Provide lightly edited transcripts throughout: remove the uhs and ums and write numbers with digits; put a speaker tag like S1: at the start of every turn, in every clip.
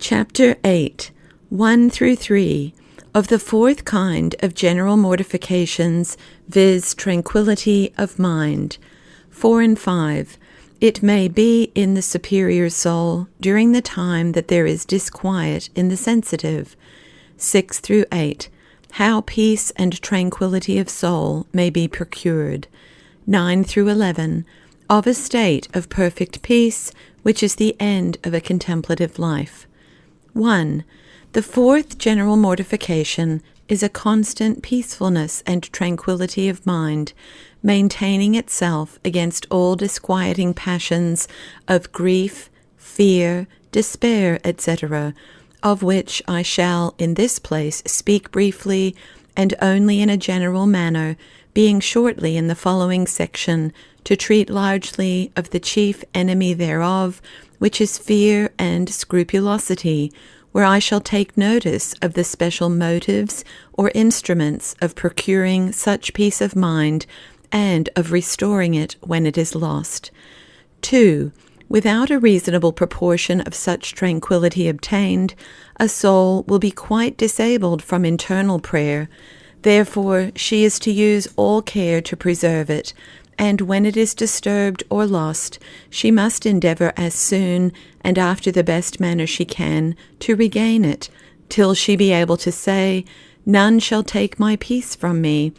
S1: Chapter 8, 1 through 3, of the fourth kind of general mortifications, viz. Tranquility of mind. 4 and 5. It may be in the superior soul during the time that there is disquiet in the sensitive. 6 through 8. How peace and tranquility of soul may be procured. 9 through 11. Of a state of perfect peace, which is the end of a contemplative life. 1. The fourth general mortification is a constant peacefulness and tranquility of mind, maintaining itself against all disquieting passions of grief, fear, despair, etc., of which I shall in this place speak briefly and only in a general manner, being shortly in the following section to treat largely of the chief enemy thereof, which is fear and scrupulosity, where I shall take notice of the special motives or instruments of procuring such peace of mind and of restoring it when it is lost. 2. Without a reasonable proportion of such tranquility obtained, a soul will be quite disabled from internal prayer. Therefore, she is to use all care to preserve it, and when it is disturbed or lost, she must endeavor as soon and after the best manner she can to regain it, till she be able to say, "None shall take my peace from me,"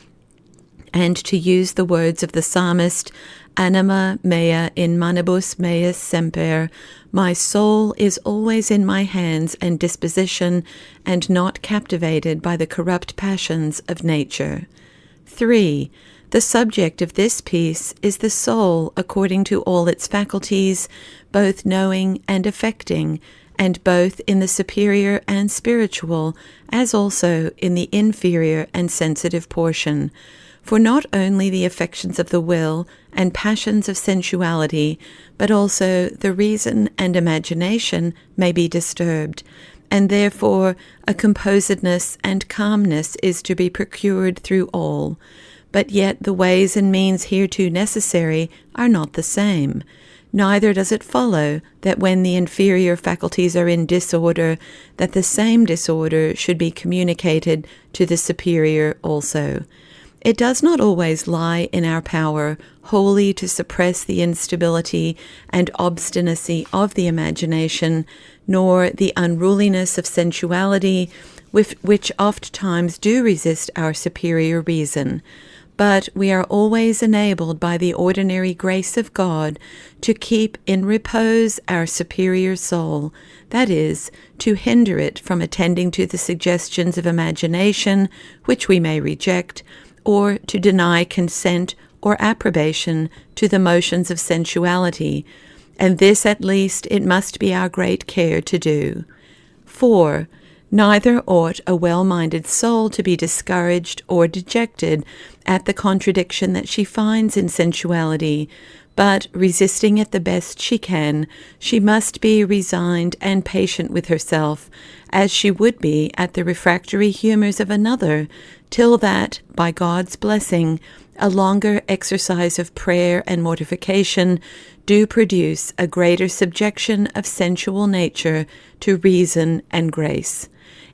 S1: and to use the words of the psalmist, "Anima mea in manibus meis semper," my soul is always in my hands and disposition, and not captivated by the corrupt passions of nature. 3. The subject of this piece is the soul according to all its faculties, both knowing and affecting, and both in the superior and spiritual, as also in the inferior and sensitive portion. For not only the affections of the will and passions of sensuality, but also the reason and imagination may be disturbed, and therefore a composedness and calmness is to be procured through all. But yet the ways and means hereto necessary are not the same. Neither does it follow that when the inferior faculties are in disorder, that the same disorder should be communicated to the superior also. It does not always lie in our power wholly to suppress the instability and obstinacy of the imagination, nor the unruliness of sensuality, which oft times do resist our superior reason. But we are always enabled by the ordinary grace of God to keep in repose our superior soul, that is, to hinder it from attending to the suggestions of imagination, which we may reject, or to deny consent or approbation to the motions of sensuality, and this at least it must be our great care to do. 4. Neither ought a well-minded soul to be discouraged or dejected at the contradiction that she finds in sensuality, but, resisting it the best she can, she must be resigned and patient with herself, as she would be at the refractory humours of another, till that, by God's blessing, a longer exercise of prayer and mortification do produce a greater subjection of sensual nature to reason and grace.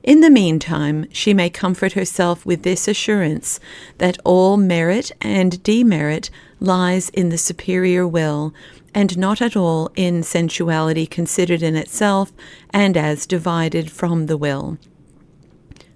S1: In the meantime, she may comfort herself with this assurance, that all merit and demerit lies in the superior will, and not at all in sensuality considered in itself and as divided from the will.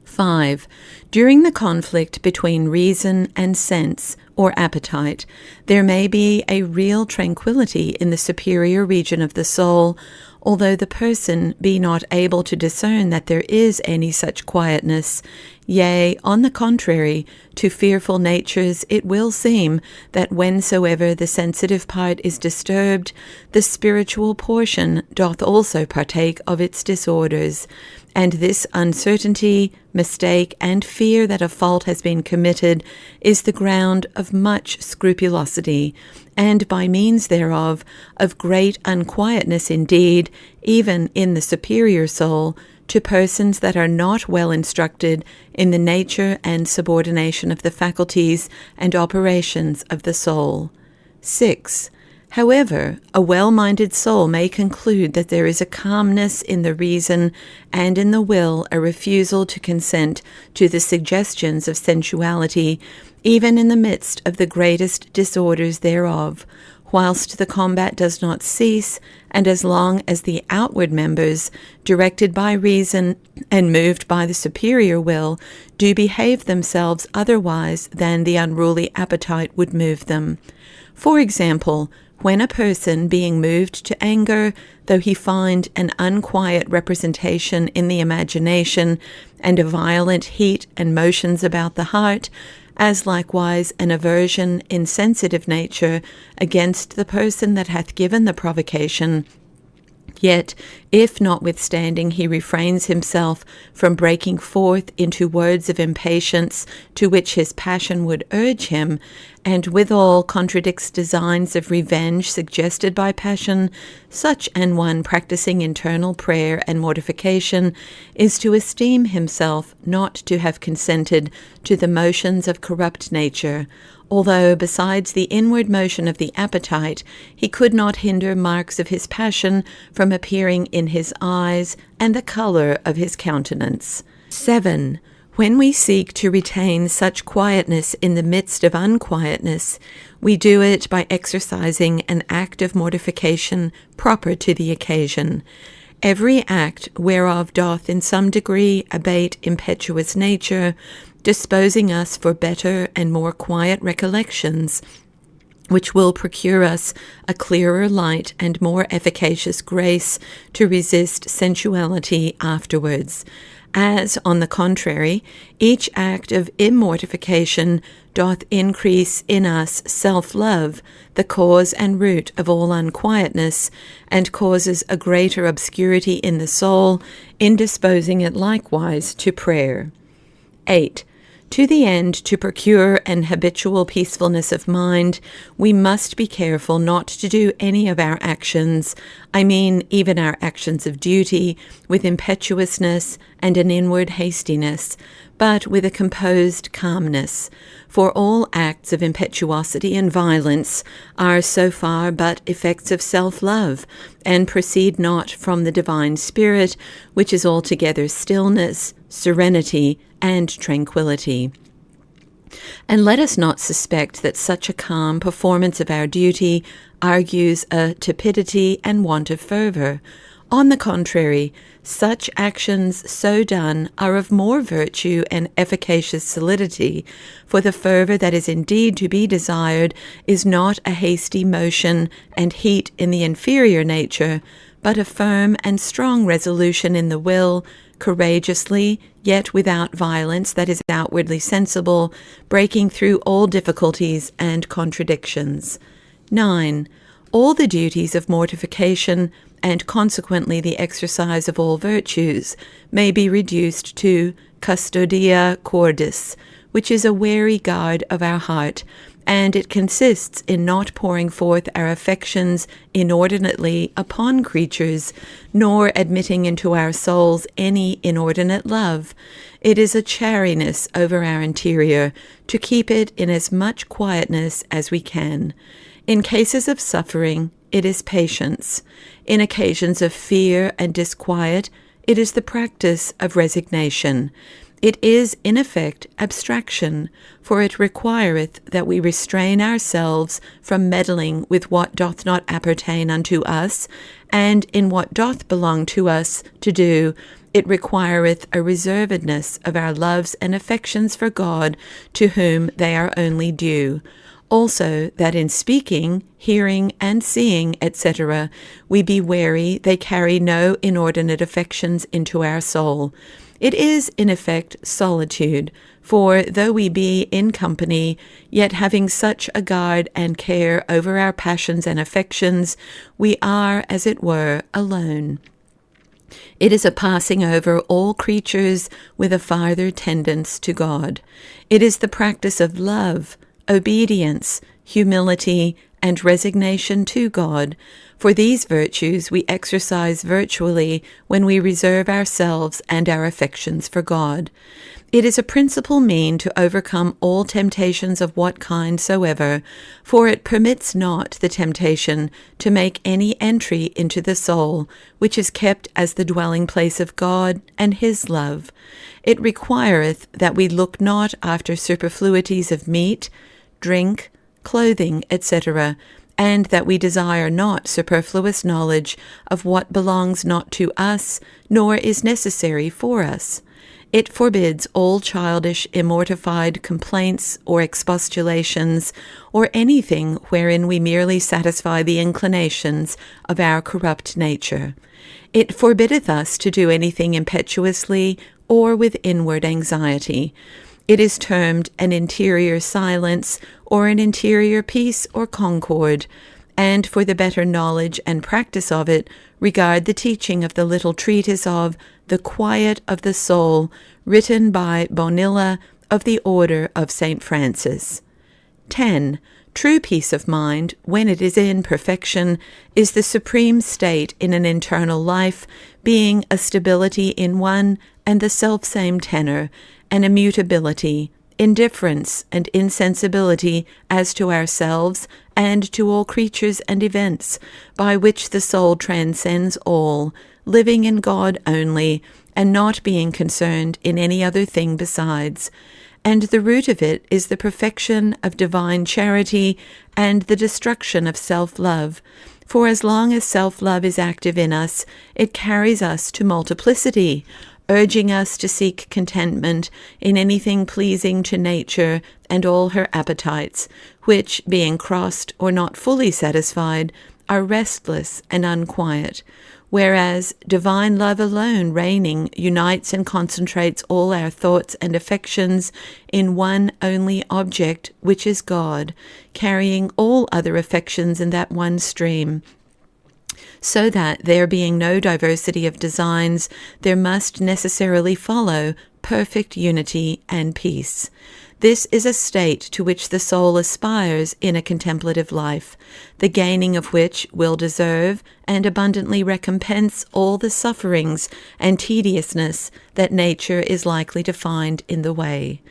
S1: 5. During the conflict between reason and sense, or appetite, there may be a real tranquility in the superior region of the soul, although the person be not able to discern that there is any such quietness. Yea, on the contrary, to fearful natures it will seem that whensoever the sensitive part is disturbed, the spiritual portion doth also partake of its disorders, and this uncertainty, mistake, and fear that a fault has been committed is the ground of much scrupulosity, and by means thereof of great unquietness indeed, even in the superior soul, to persons that are not well instructed in the nature and subordination of the faculties and operations of the soul. 6. However, a well-minded soul may conclude that there is a calmness in the reason and in the will, a refusal to consent to the suggestions of sensuality, even in the midst of the greatest disorders thereof, whilst the combat does not cease, and as long as the outward members, directed by reason and moved by the superior will, do behave themselves otherwise than the unruly appetite would move them. For example, when a person, being moved to anger, though he find an unquiet representation in the imagination, and a violent heat and motions about the heart, as likewise an aversion in sensitive nature against the person that hath given the provocation, yet, if notwithstanding he refrains himself from breaking forth into words of impatience to which his passion would urge him, and withal contradicts designs of revenge suggested by passion, such an one practising internal prayer and mortification is to esteem himself not to have consented to the motions of corrupt nature, although besides the inward motion of the appetite, he could not hinder marks of his passion from appearing in his eyes and the colour of his countenance. 7. When we seek to retain such quietness in the midst of unquietness, we do it by exercising an act of mortification proper to the occasion. Every act whereof doth in some degree abate impetuous nature, disposing us for better and more quiet recollections, which will procure us a clearer light and more efficacious grace to resist sensuality afterwards. As, on the contrary, each act of immortification doth increase in us self-love, the cause and root of all unquietness, and causes a greater obscurity in the soul, indisposing it likewise to prayer. 8. To the end to procure an habitual peacefulness of mind, we must be careful not to do any of our actions, I mean even our actions of duty, with impetuousness and an inward hastiness, but with a composed calmness. For all acts of impetuosity and violence are so far but effects of self-love, and proceed not from the divine spirit, which is altogether stillness, serenity, and tranquility. And let us not suspect that such a calm performance of our duty argues a tepidity and want of fervour. On the contrary, such actions so done are of more virtue and efficacious solidity, for the fervour that is indeed to be desired is not a hasty motion and heat in the inferior nature, but a firm and strong resolution in the will, courageously, yet without violence that is outwardly sensible, breaking through all difficulties and contradictions. 9. All the duties of mortification, and consequently the exercise of all virtues, may be reduced to custodia cordis, which is a wary guard of our heart, and it consists in not pouring forth our affections inordinately upon creatures, nor admitting into our souls any inordinate love. It is a chariness over our interior, to keep it in as much quietness as we can. In cases of suffering, it is patience. In occasions of fear and disquiet, it is the practice of resignation. It is, in effect, abstraction, for it requireth that we restrain ourselves from meddling with what doth not appertain unto us, and in what doth belong to us to do, it requireth a reservedness of our loves and affections for God, to whom they are only due. Also, that in speaking, hearing, and seeing, etc., we be wary they carry no inordinate affections into our soul. It is, in effect, solitude, for though we be in company, yet having such a guard and care over our passions and affections, we are, as it were, alone. It is a passing over all creatures with a farther tendance to God. It is the practice of love, obedience, humility, and resignation to God. For these virtues we exercise virtually when we reserve ourselves and our affections for God. It is a principal mean to overcome all temptations of what kind soever, for it permits not the temptation to make any entry into the soul, which is kept as the dwelling place of God and his love. It requireth that we look not after superfluities of meat, drink, clothing, etc., and that we desire not superfluous knowledge of what belongs not to us, nor is necessary for us. It forbids all childish, immortified complaints or expostulations, or anything wherein we merely satisfy the inclinations of our corrupt nature. It forbiddeth us to do anything impetuously or with inward anxiety. It is termed an interior silence, or an interior peace or concord, and for the better knowledge and practice of it, regard the teaching of the little treatise of The Quiet of the Soul, written by Bonilla of the Order of St. Francis. 10. True peace of mind, when it is in perfection, is the supreme state in an internal life, being a stability in one and the selfsame tenor, an immutability, indifference, and insensibility as to ourselves and to all creatures and events, by which the soul transcends all, living in God only, and not being concerned in any other thing besides. And the root of it is the perfection of divine charity and the destruction of self-love. For as long as self-love is active in us, it carries us to multiplicity, urging us to seek contentment in anything pleasing to nature and all her appetites, which, being crossed or not fully satisfied, are restless and unquiet, whereas divine love alone reigning unites and concentrates all our thoughts and affections in one only object, which is God, carrying all other affections in that one stream, so that, there being no diversity of designs, there must necessarily follow perfect unity and peace. This is a state to which the soul aspires in a contemplative life, the gaining of which will deserve and abundantly recompense all the sufferings and tediousness that nature is likely to find in the way.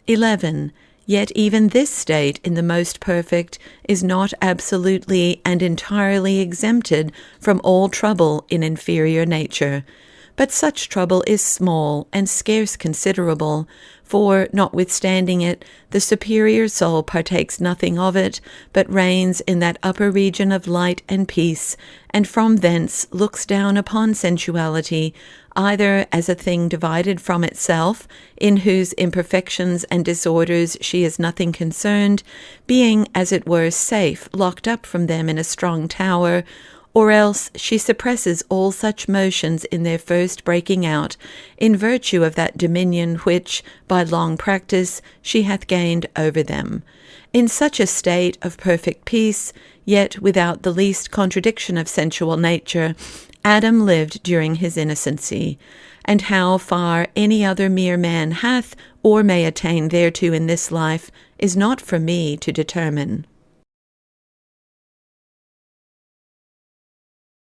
S1: 11. Yet even this state in the most perfect is not absolutely and entirely exempted from all trouble in inferior nature. But such trouble is small and scarce considerable, for, notwithstanding it, the superior soul partakes nothing of it, but reigns in that upper region of light and peace, and from thence looks down upon sensuality, either as a thing divided from itself, in whose imperfections and disorders she is nothing concerned, being, as it were, safe, locked up from them in a strong tower, or else she suppresses all such motions in their first breaking out, in virtue of that dominion which, by long practice, she hath gained over them. In such a state of perfect peace, yet without the least contradiction of sensual nature, Adam lived during his innocency, and how far any other mere man hath or may attain thereto in this life is not for me to determine.